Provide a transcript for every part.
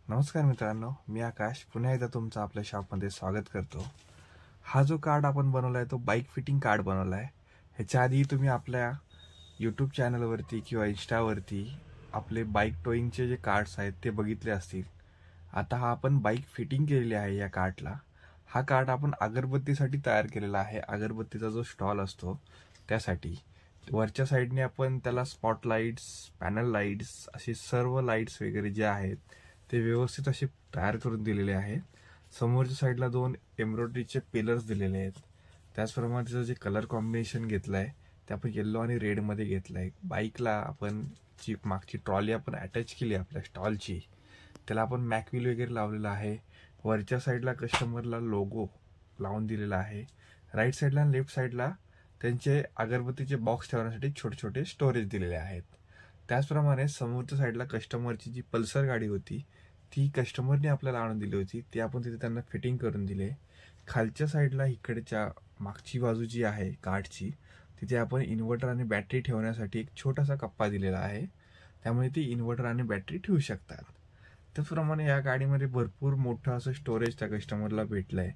नमस्कार मित्रांनो, मी आकाश पुन्हा एकदा तुमचं आपल्या शॉपमध्ये स्वागत करतो। हा जो कार्ड आपण बनवला आहे तो बाईक फिटिंग कार्ड बनवला आहे। ह्याच्या आधी तुम्ही आपल्या यूट्यूब चॅनलवरती किंवा इंस्टावरती आपले बाईक टोईंगचे जे कार्ड्स आहेत ते बघितले असतील। आता हा आपण बाईक फिटिंग केलेली आहे या कार्डला। हा कार्ड आपण अगरबत्तीसाठी तयार केलेला आहे। अगरबत्तीचा जो स्टॉल असतो त्यासाठी वरच्या साईडने आपण त्याला स्पॉटलाइट्स, पॅनल लाईट्स असे सर्व लाईट्स वगैरे जे आहेत ते व्यवस्थित असे तयार करून दिलेले आहेत। समोरच्या साईडला दोन एम्ब्रॉयडरीचे पिलर्स दिलेले आहेत। त्याचप्रमाणे त्याचं जे कलर कॉम्बिनेशन घेतलंय ते आपण येलो आणि रेड मध्ये घेतलंय। बाईकला आपण जी मागची ट्रॉली आपण अटॅच केली आपल्या स्टॉलची त्याला आपण मॅकव्हील वगैरे लावलेला आहे। वरच्या साईडला कस्टमरला लोगो लावून दिलेला आहे। राईट साईडला आणि लेफ्ट साईडला त्यांचे अगरबत्तीचे बॉक्स ठेवण्यासाठी छोटे छोटे स्टोरेज दिलेले आहेत। त्याचप्रमाणे समोरच्या साईडला कस्टमरची जी पल्सर गाडी होती ती कस्टमरने आपल्याला आणून दिली होती, ती आपण तिथे त्यांना फिटिंग करून दिले। खालच्या साईडला इकडच्या मागची बाजू जी आहे कार्डची तिथे आपण इन्व्हर्टर आणि बॅटरी ठेवण्यासाठी एक छोटासा कप्पा दिलेला आहे, त्यामुळे ती इन्व्हर्टर आणि बॅटरी ठेवू शकतात। त्याचप्रमाणे या गाडीमध्ये भरपूर मोठं असं स्टोरेज त्या कस्टमरला भेटलंय।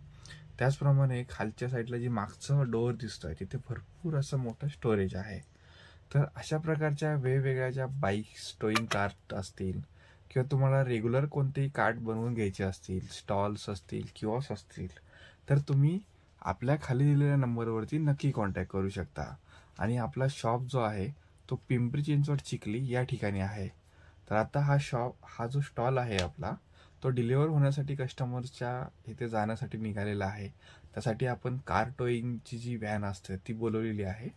त्याचप्रमाणे खालच्या साईडला जी मागचा डोअर दिसतोय तिथे भरपूर असं मोठं स्टोरेज आहे। तर अशा प्रकारच्या वेगवेगळ्या ज्या बाईक्स टोईंग कार्ड असतील किंवा तुम्हाला रेग्युलर कोणतेही कार्ड बनवून घ्यायचे असतील, स्टॉल्स असतील, किऑस्क असतील, तर तुम्ही आपल्या खाली दिलेल्या नंबरवरती नक्की कॉन्टॅक्ट करू शकता। आणि आपला शॉप जो आहे तो पिंपरी चिंचवड चिखली या ठिकाणी आहे। तर आता हा जो स्टॉल आहे आपला तो डिलिव्हर होण्यासाठी कस्टमरच्या इथे जाण्यासाठी निघालेला आहे। त्यासाठी आपण कार टोईंगची जी व्हॅन असते ती बोलवलेली आहे।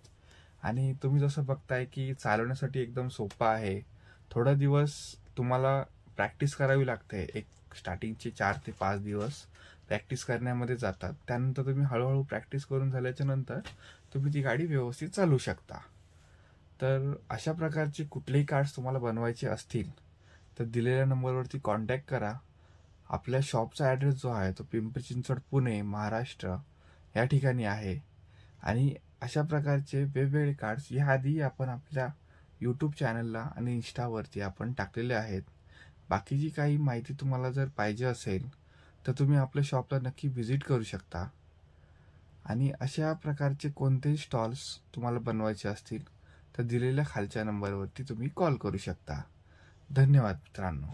आणि तुम्ही जसं बघताय की चालवण्यासाठी एकदम सोपा आहे। थोडा दिवस तुम्हाला प्रॅक्टिस करावी लागते। एक स्टार्टिंगचे 4 ते 5 दिवस प्रॅक्टिस करण्यामध्ये जातात। त्यानंतर तुम्ही हळूहळू प्रॅक्टिस करून झाल्याच्या नंतर तुम्ही ती गाडी व्यवस्थित चालवू शकता। तर अशा प्रकारचे कुठलेही कार्ड्स तुम्हाला बनवायचे असतील तर दिलेल्या नंबरवरती कॉन्टॅक्ट करा। आपल्या शॉपचा ॲड्रेस जो आहे तो पिंपरी चिंचवड पुणे महाराष्ट्र या ठिकाणी आहे। आणि अशा प्रकारचे वेगवेगळे कार्ड्स याआधी आपण आपल्या यूट्यूब चॅनलला आणि इंस्टावरती आपण टाकलेले आहेत। बाकीची काही माहिती तुम्हाला जर पाहिजे असेल तर तुम्ही आपल्या शॉपला नक्की व्हिजिट करू शकता। आणि अशा प्रकारचे कोणतेही स्टॉल्स तुम्हाला बनवायचे असतील तर दिलेल्या खालच्या नंबरवरती तुम्ही कॉल करू शकता। धन्यवाद मित्रांनो।